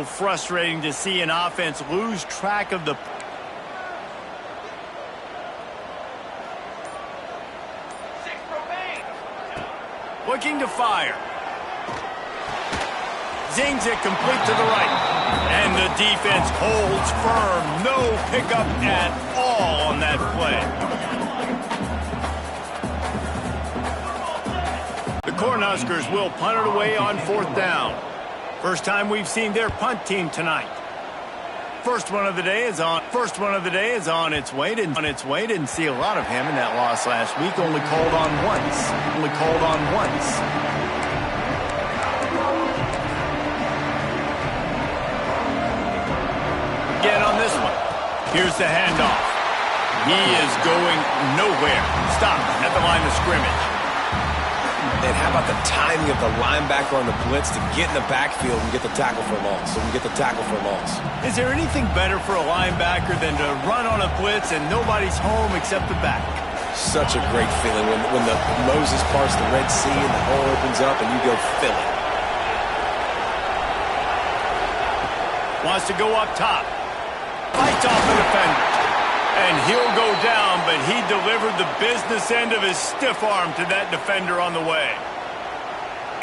so frustrating to see an offense lose track of the... Looking to fire. Zings it complete to the right. And the defense holds firm. No pickup at all on that play. The Cornhuskers will punt it away on 4th down. First time we've seen their punt team tonight. First one of the day is on its way. Didn't see a lot of him in that loss last week. Only called on once. Again on this one. Here's the handoff. He is going nowhere. Stop at the line of scrimmage. And how about the timing of the linebacker on the blitz to get in the backfield and get the tackle for loss? Is there anything better for a linebacker than to run on a blitz and nobody's home except the back? Such a great feeling when the Moses parts the Red Sea and the hole opens up and you go fill it. Wants to go up top. Fights off the defender. And he'll go down, but he delivered the business end of his stiff arm to that defender on the way.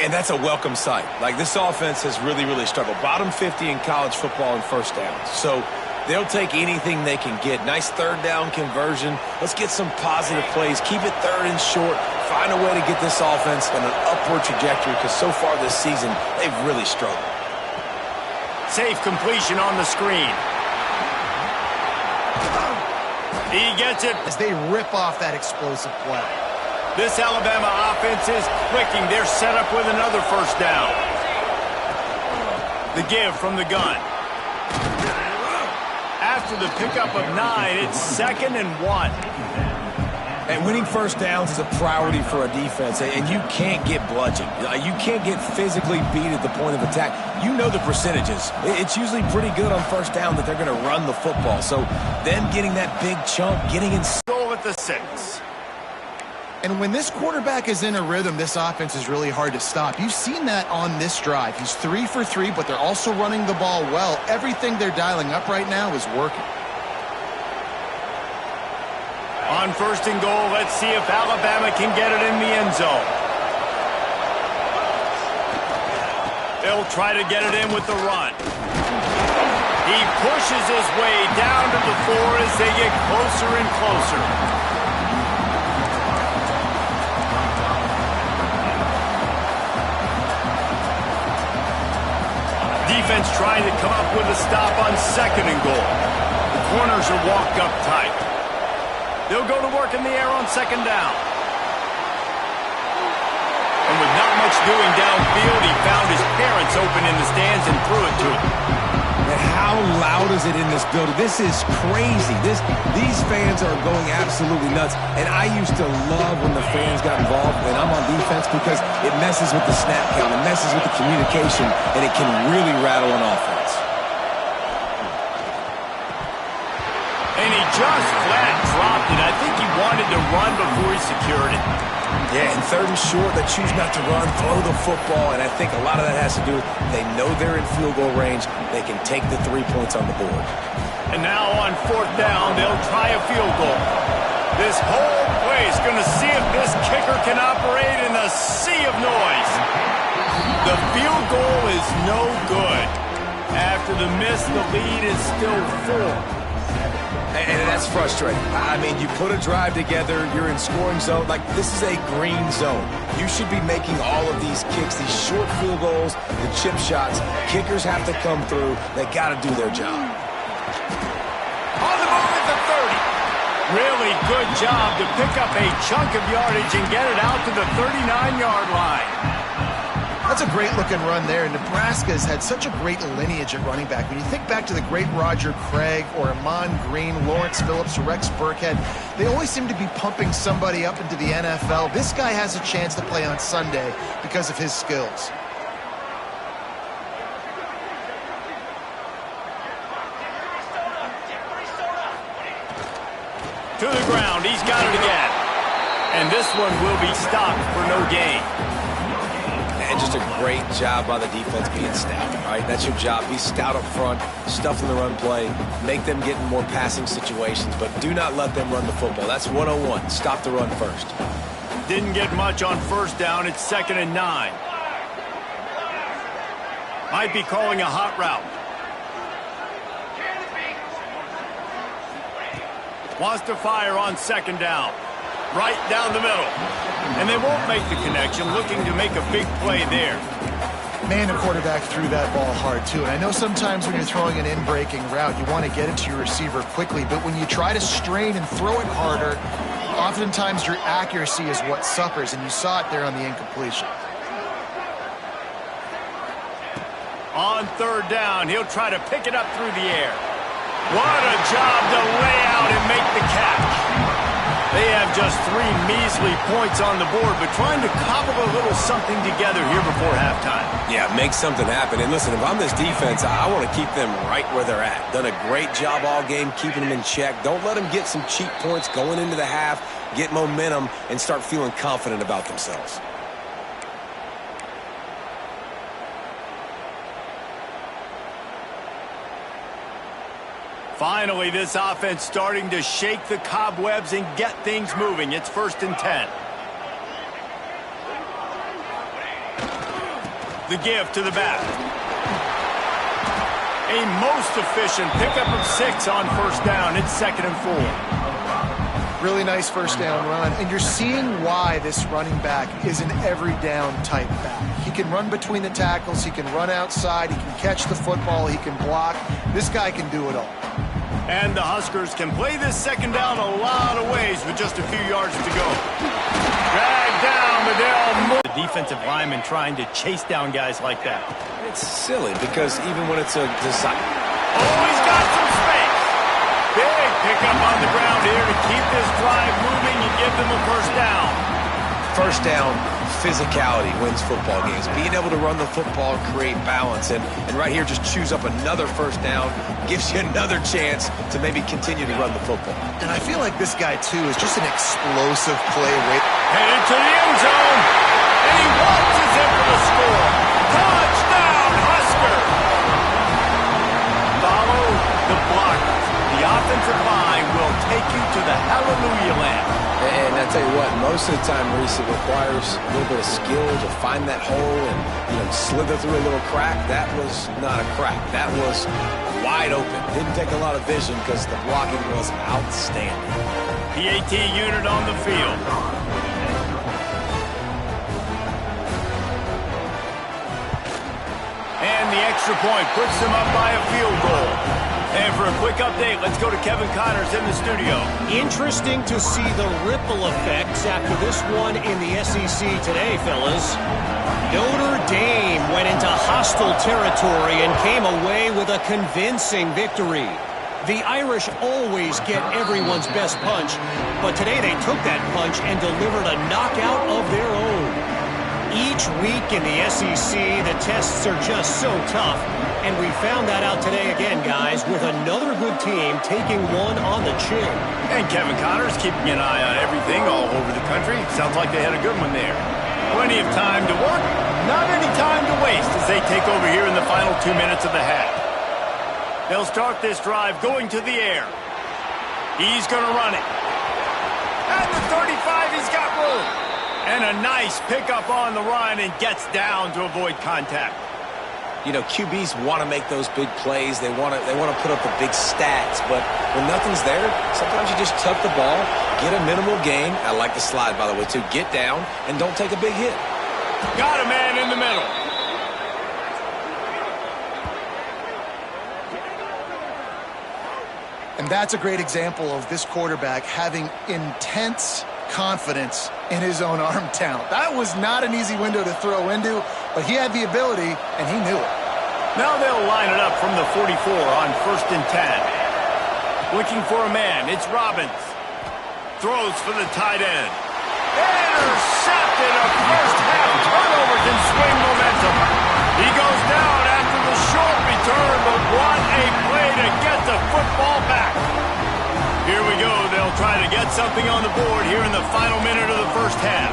And that's a welcome sight. Like, this offense has really, really struggled. Bottom 50 in college football in first downs. So they'll take anything they can get. Nice 3rd down conversion. Let's get some positive plays. Keep it 3rd and short. Find a way to get this offense on an upward trajectory because so far this season, they've really struggled. Safe completion on the screen. He gets it. As they rip off that explosive play. This Alabama offense is clicking. They're set up with another first down. The give from the gun. After the pickup of 9, it's 2nd and 1. And winning first downs is a priority for a defense, and you can't get bludgeoned. You can't get physically beat at the point of attack. You know the percentages. It's usually pretty good on first down that they're going to run the football. So then getting that big chunk, getting in... Goal at the 6. And when this quarterback is in a rhythm, this offense is really hard to stop. You've seen that on this drive. He's 3 for 3, but they're also running the ball well. Everything they're dialing up right now is working. On 1st and goal, let's see if Alabama can get it in the end zone. They'll try to get it in with the run. He pushes his way down to the 4 as they get closer and closer. Defense trying to come up with a stop on 2nd and goal. The corners are walked up tight. They'll go to work in the air on 2nd down. And with not much doing downfield, he found his parents open in the stands and threw it to him. And how loud is it in this building? This is crazy. These fans are going absolutely nuts. And I used to love when the fans got involved when I'm on defense because it messes with the snap count, it messes with the communication, and it can really rattle an offense. And he just flat dropped it. I think he wanted to run before he secured it. Yeah, and 3rd and short, they choose not to run, throw the football, and I think a lot of that has to do with they know they're in field goal range. They can take the 3 points on the board. And now on 4th down, they'll try a field goal. This whole place going to see if this kicker can operate in a sea of noise. The field goal is no good. After the miss, the lead is still 4. And that's frustrating. I mean, you put a drive together, you're in scoring zone. Like, this is a green zone. You should be making all of these kicks, these short field goals, the chip shots. Kickers have to come through. They got to do their job. On the move at the 30. Really good job to pick up a chunk of yardage and get it out to the 39-yard line. That's a great-looking run there. Nebraska has had such a great lineage at running back. When you think back to the great Roger Craig or Amon Green, Lawrence Phillips, or Rex Burkhead, they always seem to be pumping somebody up into the NFL. This guy has a chance to play on Sunday because of his skills. To the ground, he's got it again. And this one will be stopped for no gain. And just a great job by the defense being stout, all right? That's your job. Be stout up front, stuff in the run play, make them get in more passing situations, but do not let them run the football. That's 101. Stop the run first. Didn't get much on first down. It's 2nd and 9. Might be calling a hot route. Wants to fire on 2nd down. Right down the middle. And they won't make the connection, looking to make a big play there. Man, the quarterback threw that ball hard, too. And I know sometimes when you're throwing an in-breaking route, you want to get it to your receiver quickly. But when you try to strain and throw it harder, oftentimes your accuracy is what suffers. And you saw it there on the incompletion. On 3rd down, he'll try to pick it up through the air. What a job to lay out and make the catch. They have just 3 measly points on the board, but trying to cobble a little something together here before halftime. Yeah, make something happen. And listen, if I'm this defense, I want to keep them right where they're at. Done a great job all game keeping them in check. Don't let them get some cheap points going into the half, get momentum, and start feeling confident about themselves. Finally, this offense starting to shake the cobwebs and get things moving. It's 1st and 10. The give to the back. A most efficient pickup of 6 on 1st down. It's 2nd and 4. Really nice first down run. And you're seeing why this running back is an every down type back. He can run between the tackles. He can run outside. He can catch the football. He can block. This guy can do it all. And the Huskers can play this 2nd down a lot of ways with just a few yards to go. Dragged down, but they'll move. The defensive lineman trying to chase down guys like that. It's silly because even when it's a design. Oh, he's got some space. Big pickup on the ground here to keep this drive moving and give them a 1st down. 1st down, physicality wins football games. Being able to run the football, create balance, and right here just choose up another 1st down, gives you another chance to maybe continue to run the football. And I feel like this guy, too, is just an explosive play. Headed to the end zone, and he launches in for the score. Touchdown, Husker! Follow the block. The offensive line will take you to the hallelujah land. And I tell you what, most of the time, Reese, it requires a little bit of skill to find that hole and slither through a little crack. That was not a crack. That was wide open. Didn't take a lot of vision because the blocking was outstanding. PAT unit on the field. And the extra point puts them up by a field goal. And for a quick update, let's go to Kevin Connors in the studio. Interesting to see the ripple effects after this one in the SEC today, fellas. Notre Dame went into hostile territory and came away with a convincing victory. The Irish always get everyone's best punch, but today they took that punch and delivered a knockout of their own. Each week in the SEC, the tests are just so tough, and we found that out today again, guys, with another good team taking one on the chin. And Kevin Connors keeping an eye on everything all over the country. Sounds like they had a good one there. Plenty of time to work, not any time to waste as they take over here in the final 2 minutes of the half. They'll start this drive going to the air. He's going to run it. At the 35, he's got room. And a nice pickup on the run and gets down to avoid contact. You know, QBs want to make those big plays. They want to put up the big stats. But when nothing's there, sometimes you just tuck the ball, get a minimal gain. I like the slide, by the way, too. Get down and don't take a big hit. Got a man in the middle. And that's a great example of this quarterback having intense confidence in his own arm talent. That was not an easy window to throw into, but he had the ability, and he knew it. Now they'll line it up from the 44 on 1st and 10. Looking for a man. It's Robbins. Throws for the tight end. Intercepted. A first-half turnover can swing momentum. He goes down after the short return, but what a play to get the football back. Here we go. They'll try to get something on the board here in the final minute of the first half.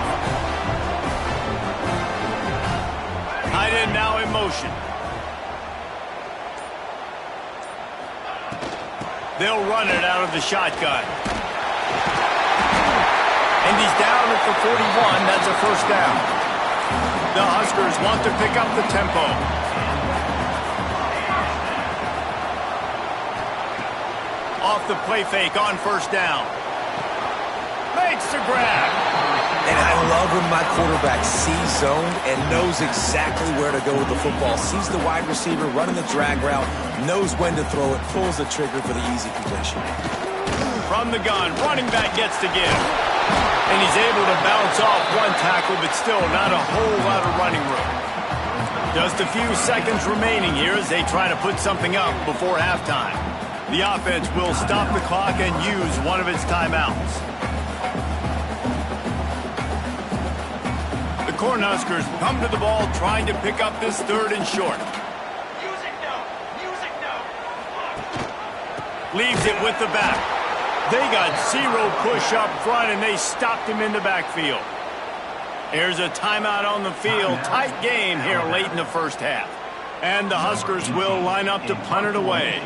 Tight end now in motion. They'll run it out of the shotgun. And he's down at the 41. That's a first down. The Huskers want to pick up the tempo. Off the play fake on first down. Makes the grab. And I love when my quarterback sees zone and knows exactly where to go with the football. Sees the wide receiver running the drag route, knows when to throw it, pulls the trigger for the easy completion. From the gun, running back gets to give. And he's able to bounce off one tackle, but still not a whole lot of running room. Just a few seconds remaining here as they try to put something up before halftime. The offense will stop the clock and use one of its timeouts. The Cornhuskers come to the ball trying to pick up this third and short. Leaves it with the back. They got zero push up front, and they stopped him in the backfield. Here's a timeout on the field. Tight game here late in the first half. And the Huskers will line up to punt it away.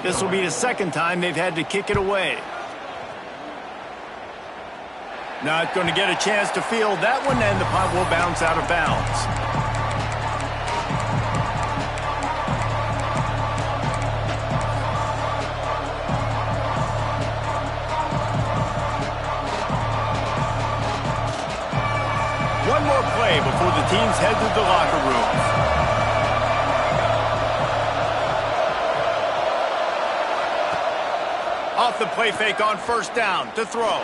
This will be the second time they've had to kick it away. Not going to get a chance to field that one, and the punt will bounce out of bounds. One more play before the teams head to the locker rooms. Off the play fake on first down to throw.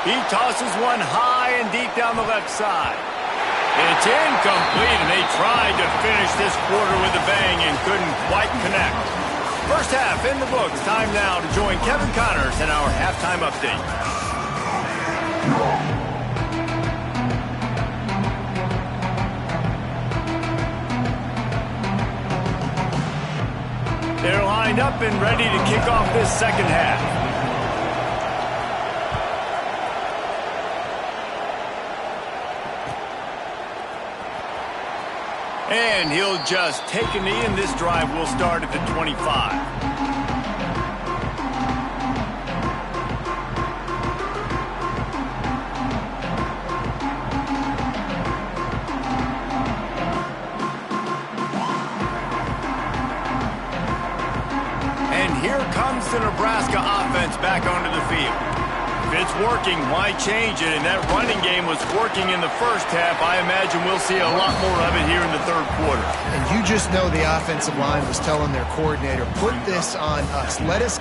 He tosses one high and deep down the left side. It's incomplete, and they tried to finish this quarter with a bang and couldn't quite connect. First half in the books. Time now to join Kevin Connors in our halftime update. They're lined up and ready to kick off this second half. And he'll just take a knee, and this drive will start at the 25. And here comes the Nebraska offense back onto the field. If it's working, why change it? And that running game was working in the first half. I imagine we'll see a lot more of it here in the third quarter. And you just know the offensive line was telling their coordinator, put this on us. Let us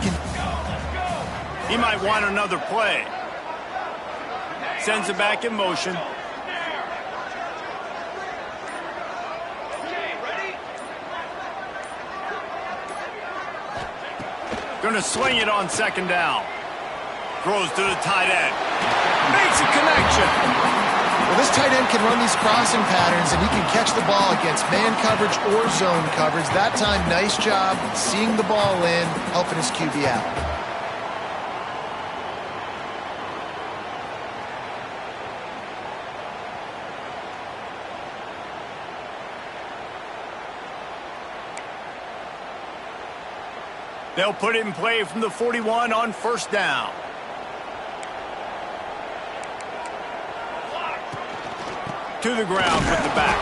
He might want another play. Sends it back in motion. Going to swing it on second down. Throws to the tight end. Makes a connection. Well, this tight end can run these crossing patterns, and he can catch the ball against man coverage or zone coverage. That time, nice job seeing the ball in, helping his QB out. They'll put it in play from the 41 on first down. To the ground with the back.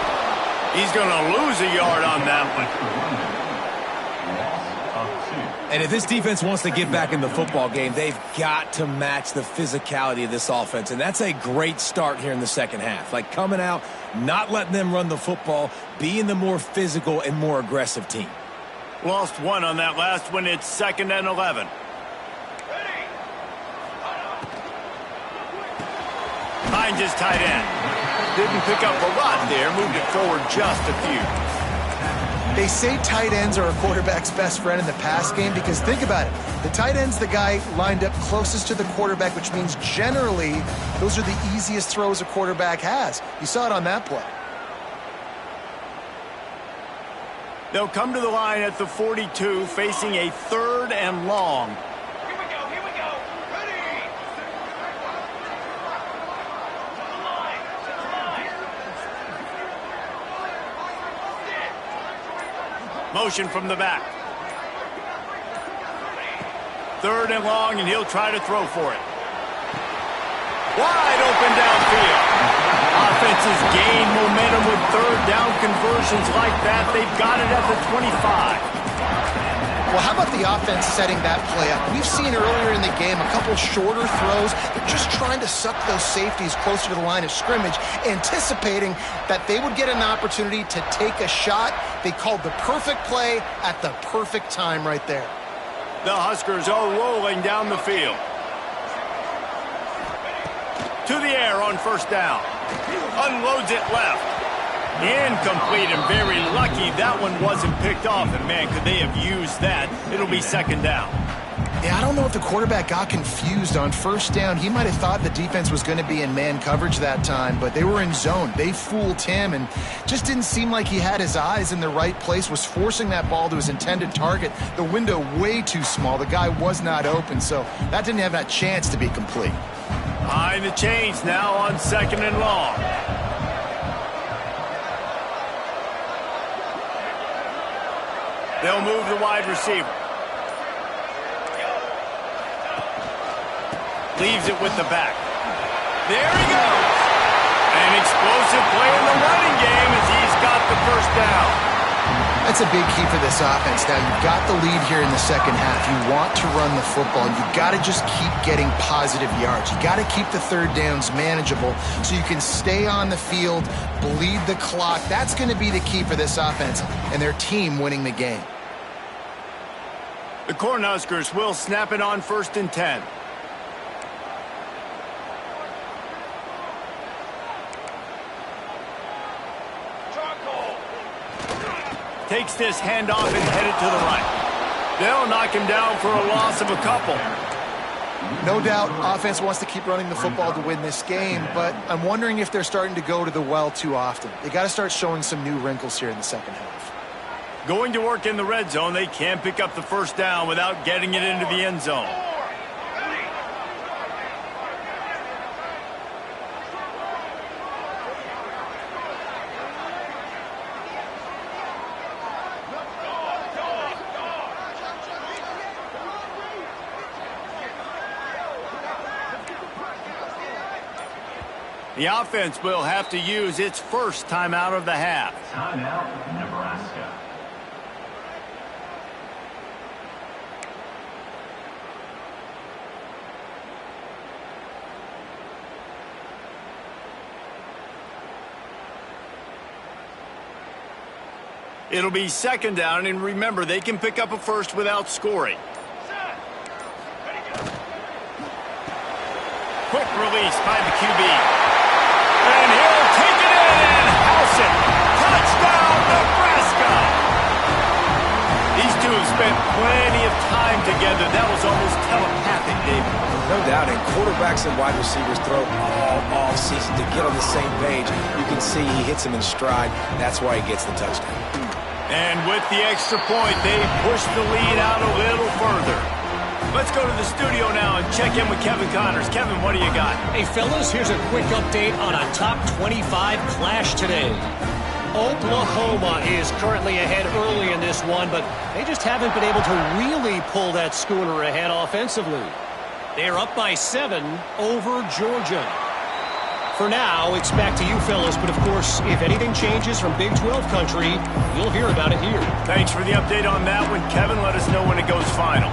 He's going to lose a yard on that one. And if this defense wants to get back in the football game, they've got to match the physicality of this offense. And that's a great start here in the second half. Like coming out, not letting them run the football, being the more physical and more aggressive team. Lost one on that last one. It's 2nd and 11. Finds his tight end. Didn't pick up a lot there. Moved it forward just a few. They say tight ends are a quarterback's best friend in the pass game because think about it. The tight end's the guy lined up closest to the quarterback, which means generally those are the easiest throws a quarterback has. You saw it on that play. They'll come to the line at the 42, facing a 3rd and long. Motion from the back. 3rd and long, and he'll try to throw for it. Wide open downfield. Offenses gain momentum with 3rd down conversions like that. They've got it at the 25. Well, how about the offense setting that play up? We've seen earlier in the game a couple shorter throws. They're just trying to suck those safeties closer to the line of scrimmage, anticipating that they would get an opportunity to take a shot. They called the perfect play at the perfect time right there. The Huskers are rolling down the field. To the air on 1st down. Unloads it left. Incomplete, and very lucky that one wasn't picked off. And, man, could they have used that? It'll be 2nd down. Yeah, I don't know if the quarterback got confused on 1st down. He might have thought the defense was going to be in man coverage that time, but they were in zone. They fooled him and just didn't seem like he had his eyes in the right place, was forcing that ball to his intended target. The window way too small. The guy was not open, so that didn't have that chance to be complete. Behind the chains now on 2nd and long. They'll move the wide receiver. Leaves it with the back. There he goes. An explosive play in the running game as he's got the 1st down. That's a big key for this offense. Now, you've got the lead here in the 2nd half. You want to run the football. You've got to just keep getting positive yards. You got to keep the 3rd downs manageable so you can stay on the field, bleed the clock. That's going to be the key for this offense and their team winning the game. The Cornhuskers will snap it on 1st and 10. Takes this handoff and headed to the right. They'll knock him down for a loss of a couple. No doubt offense wants to keep running the football to win this game, but I'm wondering if they're starting to go to the well too often. They got to start showing some new wrinkles here in the 2nd half. Going to work in the red zone, they can't pick up the 1st down without getting it into the end zone. The offense will have to use its 1st timeout of the half. Timeout, Nebraska. It'll be 2nd down, and remember, they can pick up a 1st without scoring. Quick release by the QB. And he'll take it in and house it. Touchdown, Nebraska! These two have spent plenty of time together. That was almost telepathic, David. No doubt, and quarterbacks and wide receivers throw all season to get on the same page. You can see he hits him in stride. That's why he gets the touchdown. And with the extra point, they push the lead out a little further. Let's go to the studio now and check in with Kevin Connors. Kevin, what do you got? Hey, fellas, here's a quick update on a top 25 clash today. Oklahoma is currently ahead early in this one, but they just haven't been able to really pull that schooner ahead offensively. They're up by 7 over Georgia. For now, it's back to you fellas, but of course, if anything changes from Big 12 country, you'll hear about it here. Thanks for the update on that one, Kevin. Let us know when it goes final.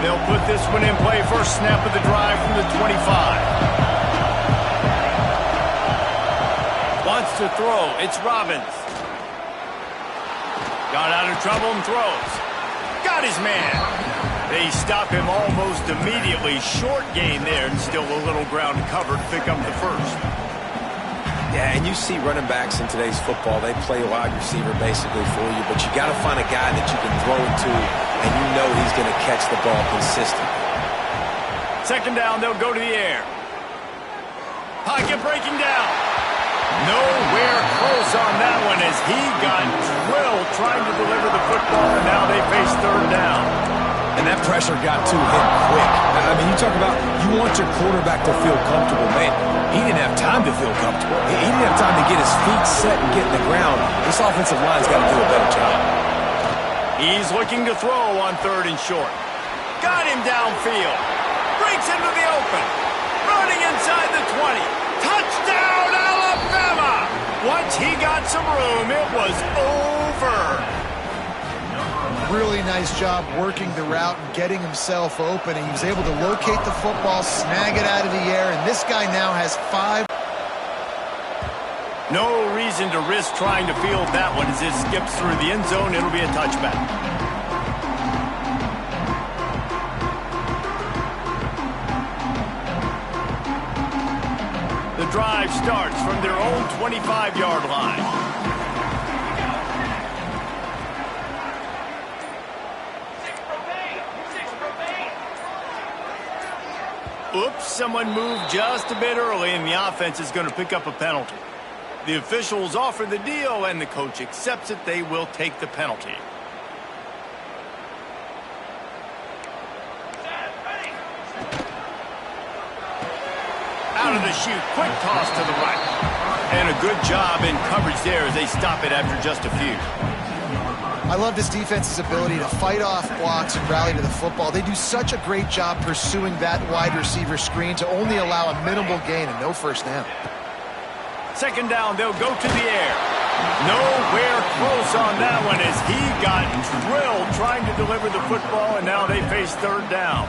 They'll put this one in play. First snap of the drive from the 25. Wants to throw. It's Robbins. Got out of trouble and throws. Got his man. They stop him almost immediately. Short gain there, and still a little ground covered to pick up the 1st. Yeah, and you see running backs in today's football, they play wide receiver basically for you, but you got to find a guy that you can throw it to, and you know he's going to catch the ball consistently. 2nd down, they'll go to the air. Pocket breaking down. Nowhere close on that one as he got drilled trying to deliver the football, and now they face 3rd down. And that pressure got to him quick. I mean, you talk about you want your quarterback to feel comfortable. Man, he didn't have time to feel comfortable. He didn't have time to get his feet set and get in the ground. This offensive line's got to do a better job. He's looking to throw on 3rd and short. Got him downfield. Breaks into the open. Running inside the 20. Touchdown, Alabama! Once he got some room, it was over. Really nice job working the route and getting himself open. And he was able to locate the football, snag it out of the air, and this guy now has 5. No reason to risk trying to field that one as it skips through the end zone. It'll be a touchback. The drive starts from their own 25-yard line. Oops, someone moved just a bit early, and the offense is going to pick up a penalty. The officials offer the deal, and the coach accepts it. They will take the penalty. Out of the chute, quick toss to the right. And a good job in coverage there as they stop it after just a few. I love this defense's ability to fight off blocks and rally to the football. They do such a great job pursuing that wide receiver screen to only allow a minimal gain and no first down. 2nd down, they'll go to the air. Nowhere close on that one as he got drilled trying to deliver the football, and now they face 3rd down.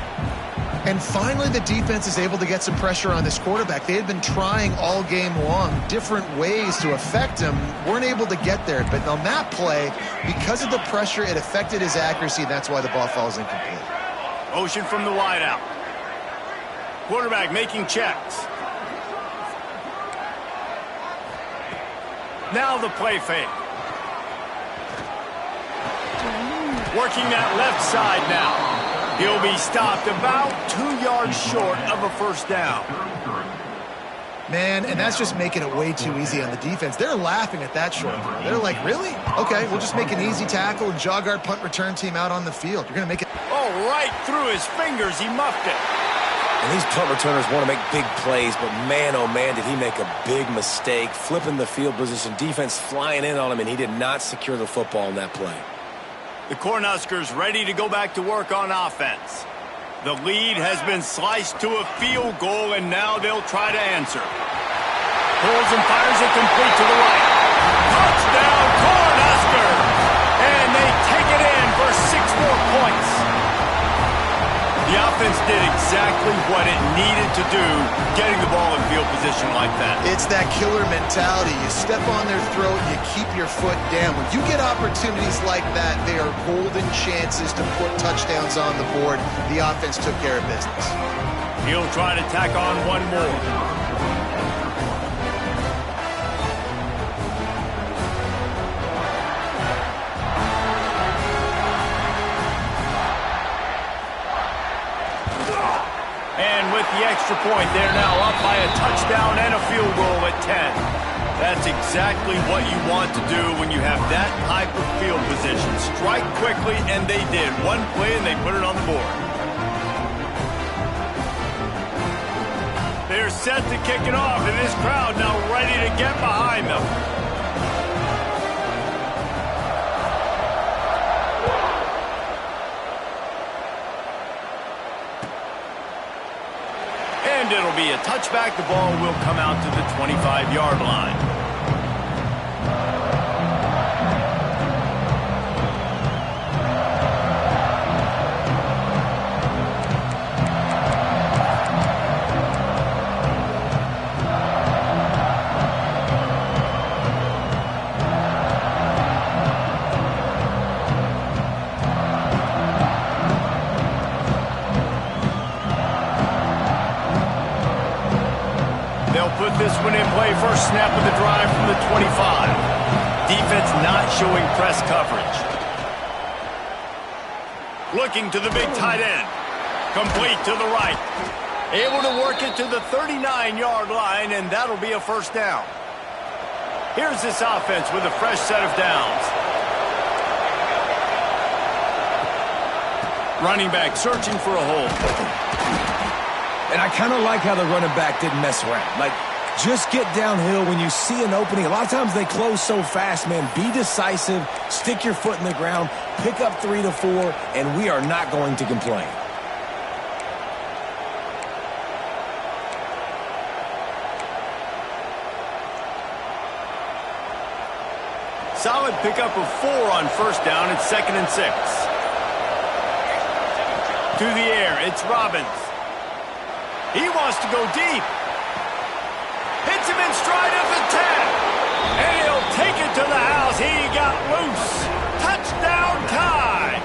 And finally, the defense is able to get some pressure on this quarterback. They had been trying all game long different ways to affect him, weren't able to get there. But on that play, because of the pressure, it affected his accuracy. That's why the ball falls incomplete. Motion from the wideout. Quarterback making checks. Now the play fake. Working that left side now. He'll be stopped about 2 yards short of a first down. Man, and that's just making it way too easy on the defense. They're laughing at that short throw. They're like, really? Okay, we'll just make an easy tackle and jog our punt return team out on the field. You're going to make it. Oh, right through his fingers. He muffed it. And these punt returners want to make big plays, but man, oh man, did he make a big mistake. Flipping the field position, defense flying in on him, and he did not secure the football in that play. The Cornhuskers ready to go back to work on offense. The lead has been sliced to a field goal, and now they'll try to answer. Pulls and fires it complete to the right. Touchdown, Cornhuskers! And they take it in for 6 more points. The offense did exactly what it needed to do, getting the ball in field position like that. It's that killer mentality. You step on their throat, you keep your foot down. When you get opportunities like that, they are golden chances to put touchdowns on the board. The offense took care of business. He'll try to tack on one more. And with the extra point, they're now up by a touchdown and a field goal at 10. That's exactly what you want to do when you have that type of field position. Strike quickly, and they did. One play, and they put it on the board. They're set to kick it off, and this crowd now ready to get behind them. And it'll be a touchback. The ball will come out to the 25-yard line. Put this one in play. First snap of the drive from the 25. Defense not showing press coverage. Looking to the big tight end. Complete to the right. Able to work it to the 39-yard line, and that'll be a first down. Here's this offense with a fresh set of downs. Running back searching for a hole. And I kind of like how the running back didn't mess around. Like, just get downhill when you see an opening. A lot of times they close so fast, man. Be decisive, stick your foot in the ground, pick up 3 to 4, and we are not going to complain. Solid pickup of 4 on first down. It's 2nd and 6. To the air, it's Robbins. He wants to go deep. Hits him in stride of the 10. And he'll take it to the house. He got loose. Touchdown tie.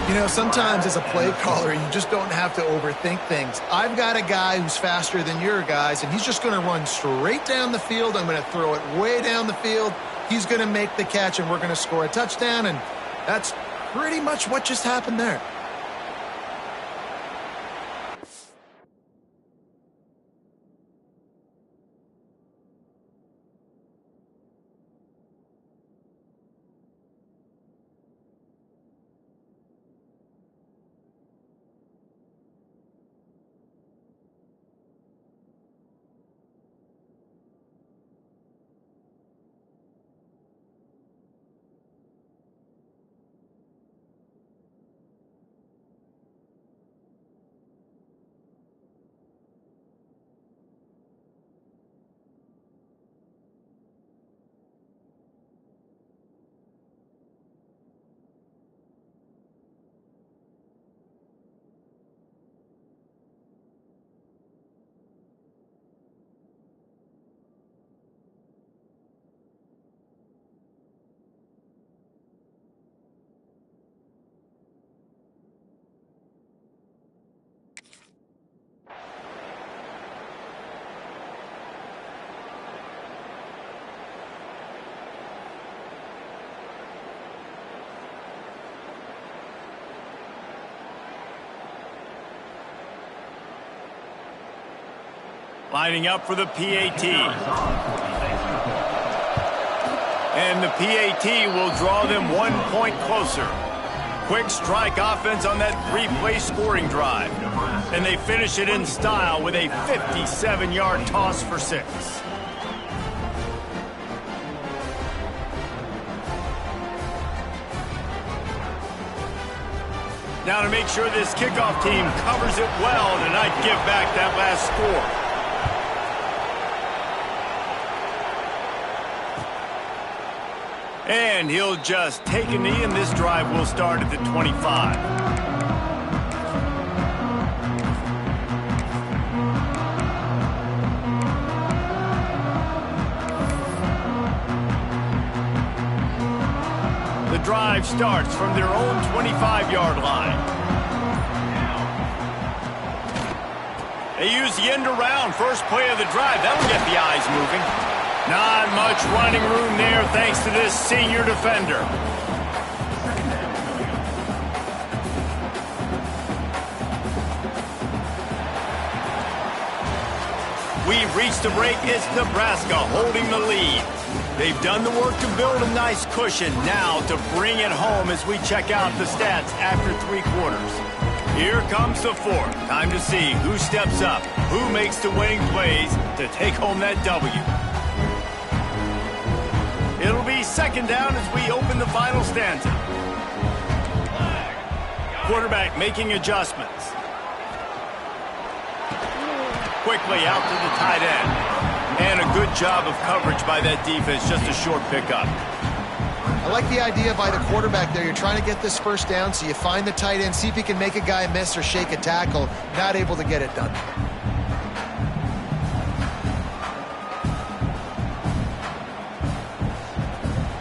You know, sometimes as a play caller, you just don't have to overthink things. I've got a guy who's faster than your guys, and he's just going to run straight down the field. I'm going to throw it way down the field. He's going to make the catch, and we're going to score a touchdown, and that's pretty much what just happened there. Lining up for the PAT. And the PAT will draw them 1 point closer. Quick strike offense on that 3-play scoring drive. And they finish it in style with a 57-yard toss for 6. Now to make sure this kickoff team covers it well and not give back that last score. And he'll just take a knee, and this drive will start at the 25. The drive starts from their own 25-yard line. They use the end around, first play of the drive. That'll get the eyes moving. Not much running room there thanks to this senior defender. We've reached the break. It's Nebraska holding the lead. They've done the work to build a nice cushion. Now to bring it home as we check out the stats after 3 quarters. Here comes the 4th. Time to see who steps up, who makes the winning plays to take home that W. It'll be 2nd down as we open the final stanza. Quarterback making adjustments. Quickly out to the tight end. And a good job of coverage by that defense, just a short pickup. I like the idea by the quarterback there. You're trying to get this first down, so you find the tight end, see if you can make a guy miss or shake a tackle. Not able to get it done.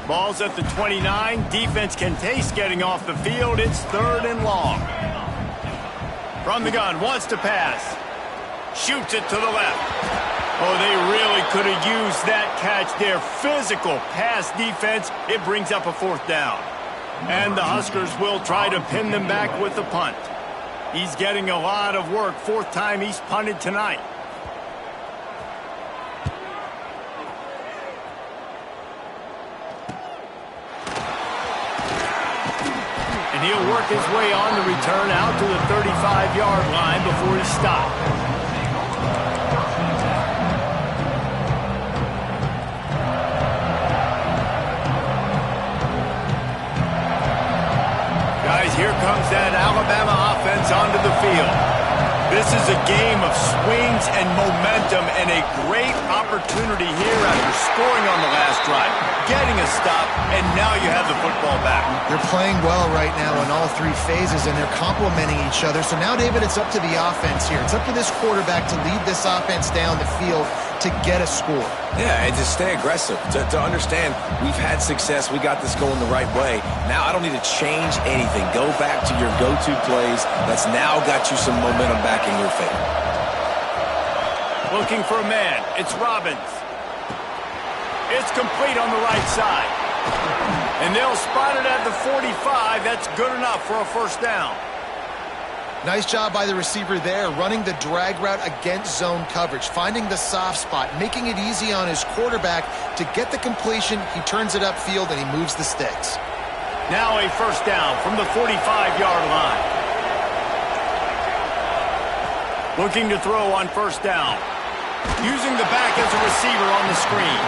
Ball's at the 29. Defense can taste getting off the field. It's 3rd and long. From the gun, wants to pass. Shoots it to the left. Oh, they really could have used that catch there. Physical pass defense. It brings up a 4th down. And the Huskers will try to pin them back with the punt. He's getting a lot of work. 4th time he's punted tonight. he'll work his way on the return out to the 35-yard line before he stopped. Guys, here comes that Alabama offense onto the field. This is a game of swings and momentum and a great opportunity here after scoring on the last drive, getting a stop, and now you have the football back. They're playing well right now in all three phases, and they're complementing each other. So now, David, it's up to the offense here. It's up to this quarterback to lead this offense down the field to get a score. Yeah, and to stay aggressive, to understand we've had success, we got this going the right way. Now I don't need to change anything. Go back to your go-to plays. That's now got you some momentum back in your favor. Looking for a man. It's Robbins. It's complete on the right side. And they'll spot it at the 45. That's good enough for a first down. Nice job by the receiver there, running the drag route against zone coverage, finding the soft spot, making it easy on his quarterback to get the completion. He turns it upfield, and he moves the sticks. Now a first down from the 45-yard line. Looking to throw on first down. Using the back as a receiver on the screen.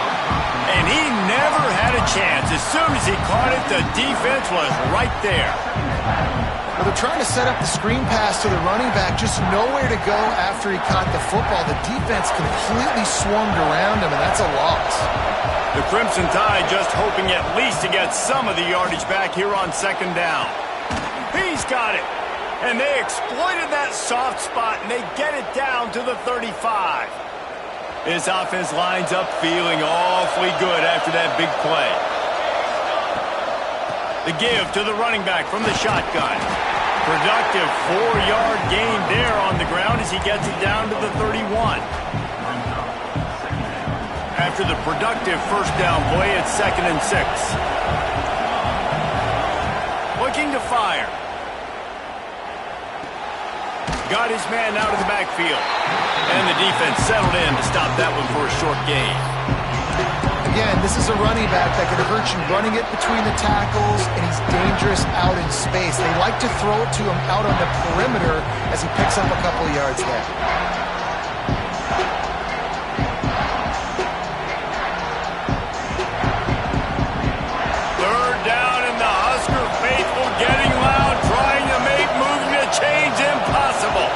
And he never had a chance. As soon as he caught it, the defense was right there. Well, they're trying to set up the screen pass to the running back, just nowhere to go after he caught the football. The defense completely swarmed around him, and that's a loss. The Crimson Tide just hoping at least to get some of the yardage back here on second down. He's got it. And they exploited that soft spot, and they get it down to the 35. This offense lines up feeling awfully good after that big play. The give to the running back from the shotgun. Productive 4-yard gain there on the ground as he gets it down to the 31. After the productive first down play, it's 2nd and 6. Looking to fire. Got his man out of the backfield. And the defense settled in to stop that one for a short gain. Again, this is a running back that can hurt you running it between the tackles, and he's dangerous out in space. They like to throw it to him out on the perimeter as he picks up a couple of yards there. Third down, and the Husker faithful getting loud, trying to make moving the chains impossible.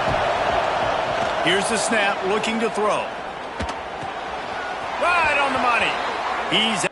Here's the snap, looking to throw. Right on the money. He's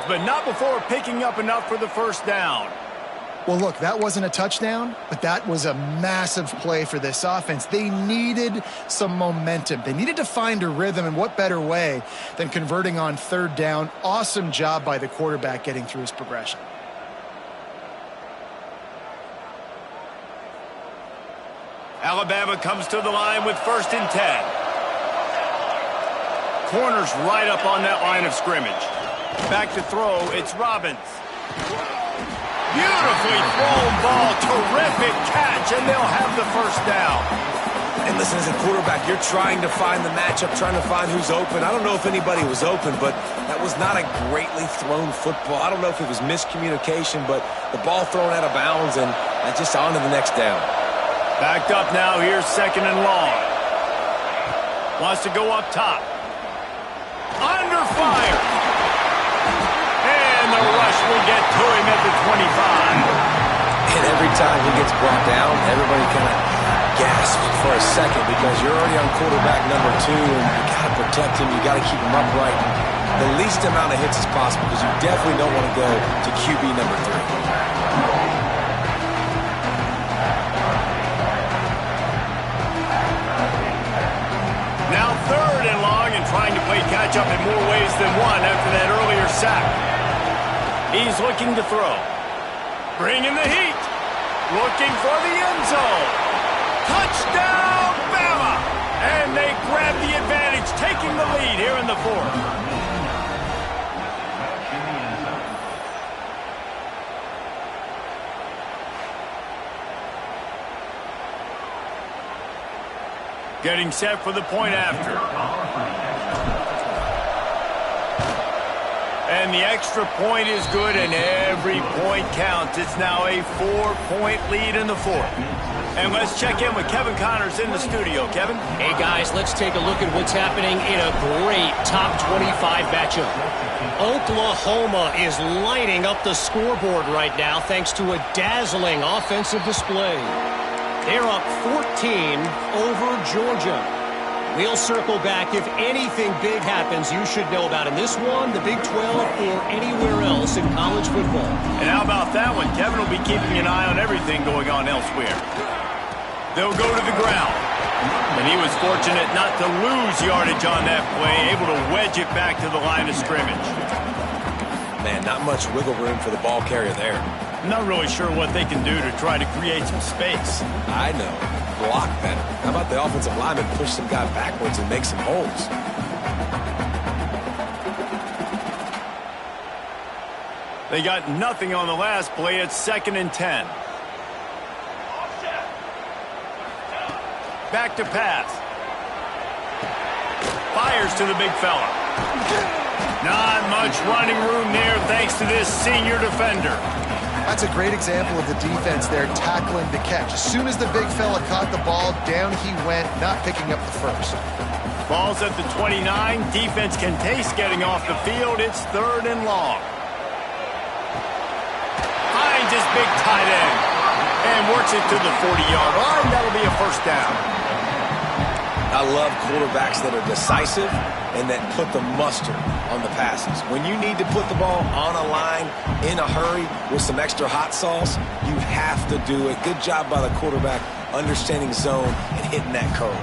but not before picking up enough for the first down. Well, look, that wasn't a touchdown, but that was a massive play for this offense. They needed some momentum. They needed to find a rhythm, and what better way than converting on third down. Awesome job by the quarterback getting through his progression. Alabama comes to the line with 1st and 10. Corners right up on that line of scrimmage. Back to throw, it's Robbins. Beautifully thrown ball, terrific catch, and they'll have the first down. And listen, as a quarterback, you're trying to find the matchup, trying to find who's open. I don't know if anybody was open, but that was not a greatly thrown football. I don't know if it was miscommunication, but the ball thrown out of bounds, and just on to the next down. Backed up now, here's 2nd and long. Wants to go up top. Under fire. And the rush will get to him at the 25. And every time he gets brought down, everybody kind of gasp for a second because you're already on quarterback number 2, and you got to protect him. You got to keep him upright. The least amount of hits as possible because you definitely don't want to go to QB number 3. Now 3rd and long, and trying to play catch-up in more ways than one after that earlier sack. He's looking to throw. Bringing the heat. Looking for the end zone. Touchdown, Bama! And they grab the advantage, taking the lead here in the 4th. Getting set for the point after. And the extra point is good, and every point counts. It's now a 4-point lead in the 4th. And let's check in with Kevin Connors in the studio. Kevin? Hey, guys, let's take a look at what's happening in a great top 25 matchup. Oklahoma is lighting up the scoreboard right now thanks to a dazzling offensive display. They're up 14 over Georgia. We'll circle back. If anything big happens, you should know about in this one, the Big 12, or anywhere else in college football. And how about that one? Kevin will be keeping an eye on everything going on elsewhere. They'll go to the ground. And he was fortunate not to lose yardage on that play, able to wedge it back to the line of scrimmage. Man, not much wiggle room for the ball carrier there. I'm not really sure what they can do to try to create some space. I know. Block better. How about the offensive lineman push some guy backwards and make some holes? They got nothing on the last play. It's 2nd and 10. Back to pass. Fires to the big fella. Not much running room there thanks to this senior defender. That's a great example of the defense there tackling the catch. As soon as the big fella caught the ball, down he went, not picking up the first. Ball's at the 29. Defense can taste getting off the field. It's 3rd and long. Finds his big tight end and works it to the 40-yard line. That'll be a first down. I love quarterbacks that are decisive and that put the mustard on the passes. When you need to put the ball on a line in a hurry with some extra hot sauce, you have to do it. Good job by the quarterback understanding zone and hitting that curve.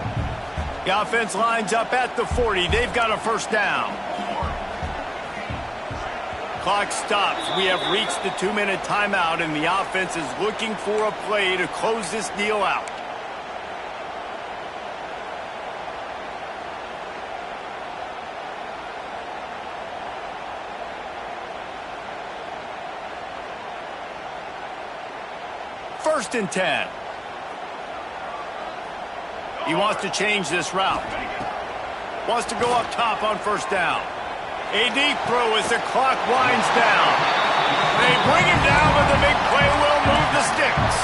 The offense lines up at the 40. They've got a first down. Clock stops. We have reached the 2-minute timeout, and the offense is looking for a play to close this deal out. First and 10. He wants to change this route. Wants to go up top on first down. A deep throw as the clock winds down. They bring him down, but the big play will move the sticks.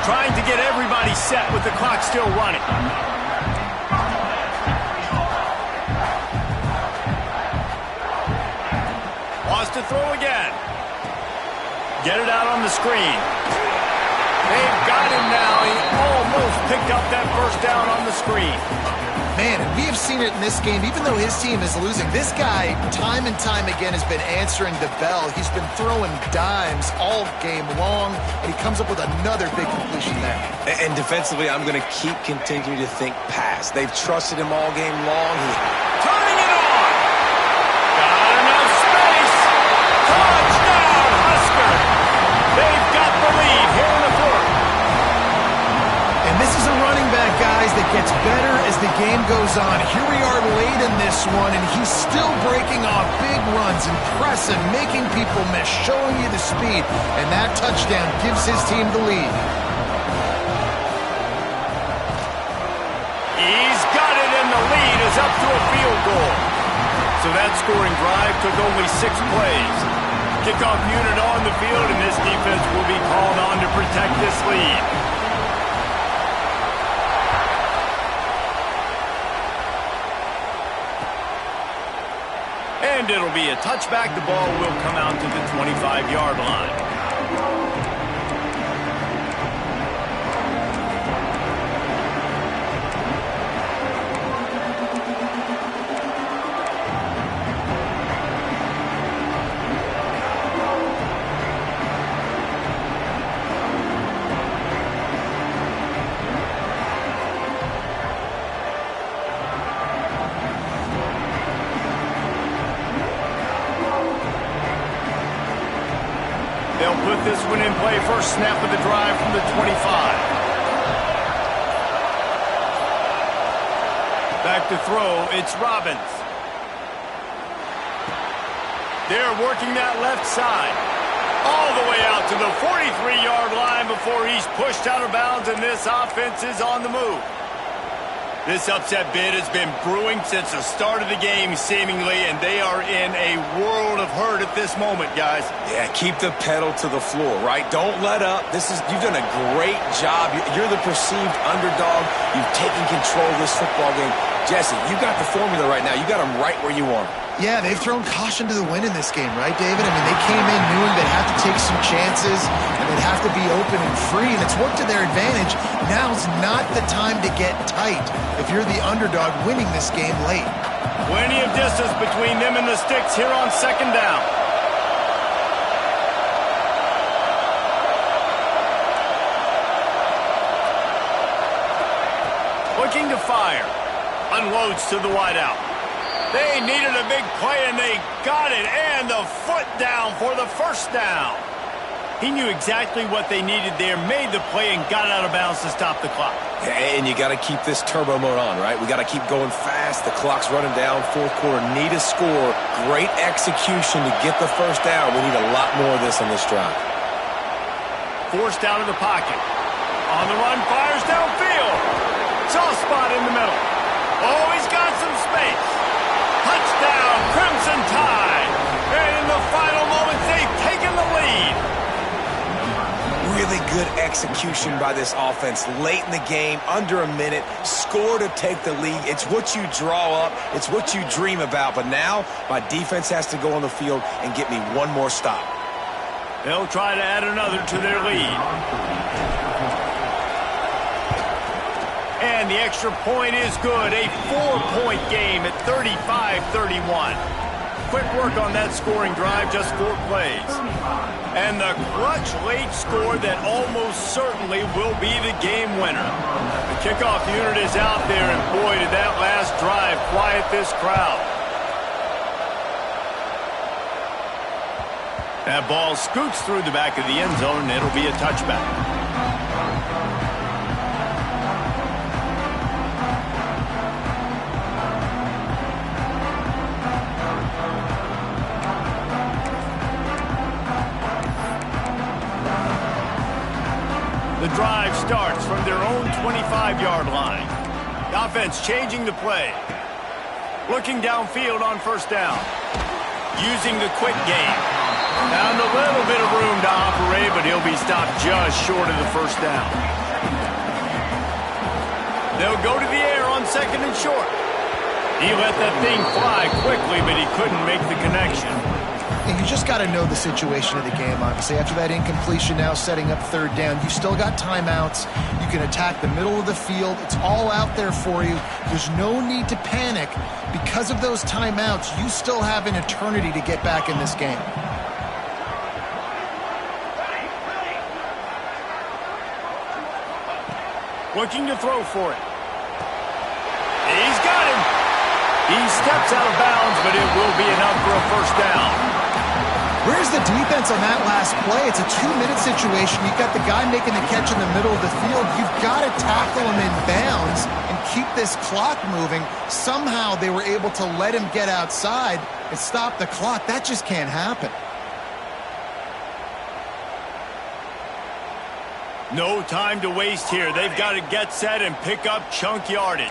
Trying to get everybody set with the clock still running. Wants to throw again. Get it out on the screen. They've got him now. He almost picked up that first down on the screen. Man, and we have seen it in this game, even though his team is losing. This guy, time and time again, has been answering the bell. He's been throwing dimes all game long, and he comes up with another big completion there. And defensively, I'm going to keep continuing to think pass. They've trusted him all game long. Turning it on. Got enough space. Touchdown, Husker. They've got the lead here in the 4th. And this is a running back, guys, that gets better as the game goes on. Here we are late in this one, and he's still breaking off big runs, impressive, making people miss, showing you the speed. And that touchdown gives his team the lead. He's got it, and the lead is up to a field goal. So that scoring drive took only 6 plays. Kickoff unit on the field, and this defense will be called on to protect this lead. And it'll be a touchback. The ball will come out to the 25-yard line. first snap of the drive from the 25. Back to throw, it's Robbins. They're working that left side. All the way out to the 43-yard line before he's pushed out of bounds, and this offense is on the move. This upset bid has been brewing since the start of the game, seemingly, and they are in a world of hurt at this moment, guys. Yeah, keep the pedal to the floor, right? Don't let up. You've done a great job. You're the perceived underdog. You've taken control of this football game. Jesse, you got the formula right now. You got them right where you want them. Yeah, they've thrown caution to the wind in this game, right, David? I mean, they came in knowing they'd have to take some chances, and they'd have to be open and free, and it's worked to their advantage. Now's not the time to get tight if you're the underdog winning this game late. Plenty of distance between them and the sticks here on second down. Looking to fire. Unloads to the wideout. They needed a big play, and they got it, and the foot down for the first down. He knew exactly what they needed there, made the play, and got out of bounds to stop the clock. And you got to keep this turbo mode on, right? We got to keep going fast. The clock's running down. Fourth quarter, need a score. Great execution to get the first down. We need a lot more of this on this drive. Forced out of the pocket. On the run, fires downfield. Soft spot in the middle. Oh, he's got some space. Touchdown, Crimson Tide. And in the final moments, they've taken the lead. Really good execution by this offense. Late in the game, under a minute, score to take the lead. It's what you draw up. It's what you dream about. But now, my defense has to go on the field and get me one more stop. They'll try to add another to their lead. And the extra point is good. A 4-point game at 35-31. Quick work on that scoring drive, just 4 plays. And the clutch late score that almost certainly will be the game winner. The kickoff unit is out there, and boy, did that last drive quiet this crowd. That ball scoots through the back of the end zone, and it'll be a touchback. The drive starts from their own 25-yard line. The offense changing the play. Looking downfield on first down. Using the quick game. Found a little bit of room to operate, but he'll be stopped just short of the first down. They'll go to the air on second and short. He let that thing fly quickly, but he couldn't make the connection. And you just got to know the situation of the game, obviously. After that incompletion, now setting up third down, you still got timeouts. You can attack the middle of the field. It's all out there for you. There's no need to panic. Because of those timeouts, you still have an eternity to get back in this game. Looking to throw for it. He's got him. He steps out of bounds, but it will be enough for a first down. Where's the defense on that last play? It's a 2-minute situation. You've got the guy making the catch in the middle of the field. You've got to tackle him in bounds and keep this clock moving. Somehow they were able to let him get outside and stop the clock. That just can't happen. No time to waste here. They've got to get set and pick up chunk yardage.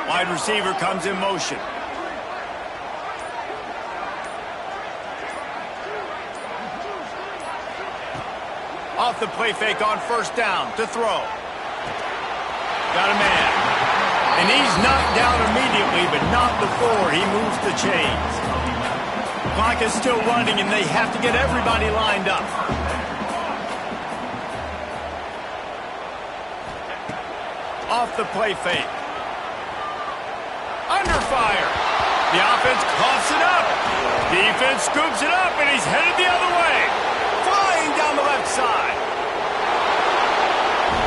Wide receiver comes in motion. Off the play fake on first down to throw. Got a man. And he's knocked down immediately, but not before he moves the chains. Clock is still running, and they have to get everybody lined up. Off the play fake. Under fire. The offense coughs it up. Defense scoops it up, and he's headed the other way. Flying down the left side.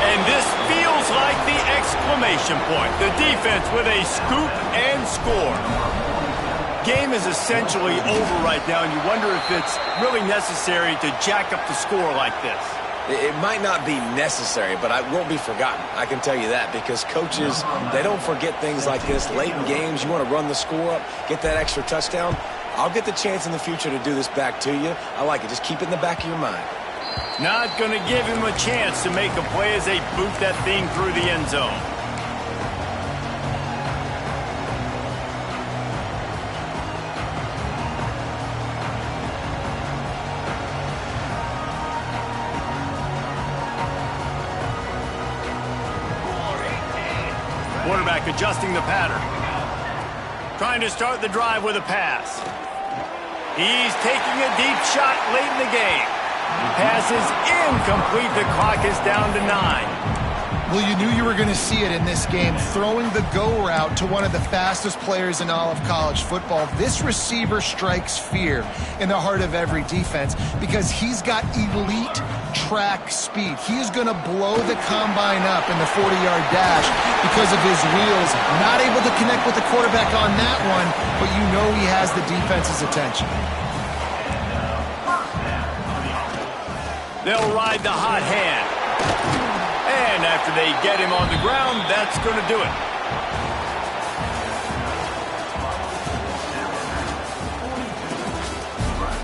And this feels like the exclamation point. The defense with a scoop and score. Game is essentially over right now, and you wonder if it's really necessary to jack up the score like this. It might not be necessary, but it won't be forgotten. I can tell you that, because coaches, they don't forget things like this. Late in games, you want to run the score up, get that extra touchdown. I'll get the chance in the future to do this back to you. I like it. Just keep it in the back of your mind. Not going to give him a chance to make a play as they boot that thing through the end zone. Quarterback adjusting the pattern. Trying to start the drive with a pass. He's taking a deep shot late in the game. Pass is incomplete. The clock is down to 9. Well, you knew you were going to see it in this game. Throwing the go route to one of the fastest players in all of college football. This receiver strikes fear in the heart of every defense because he's got elite track speed. He is going to blow the combine up in the 40-yard dash because of his wheels. Not able to connect with the quarterback on that one, but you know he has the defense's attention. They'll ride the hot hand. And after they get him on the ground, that's going to do it.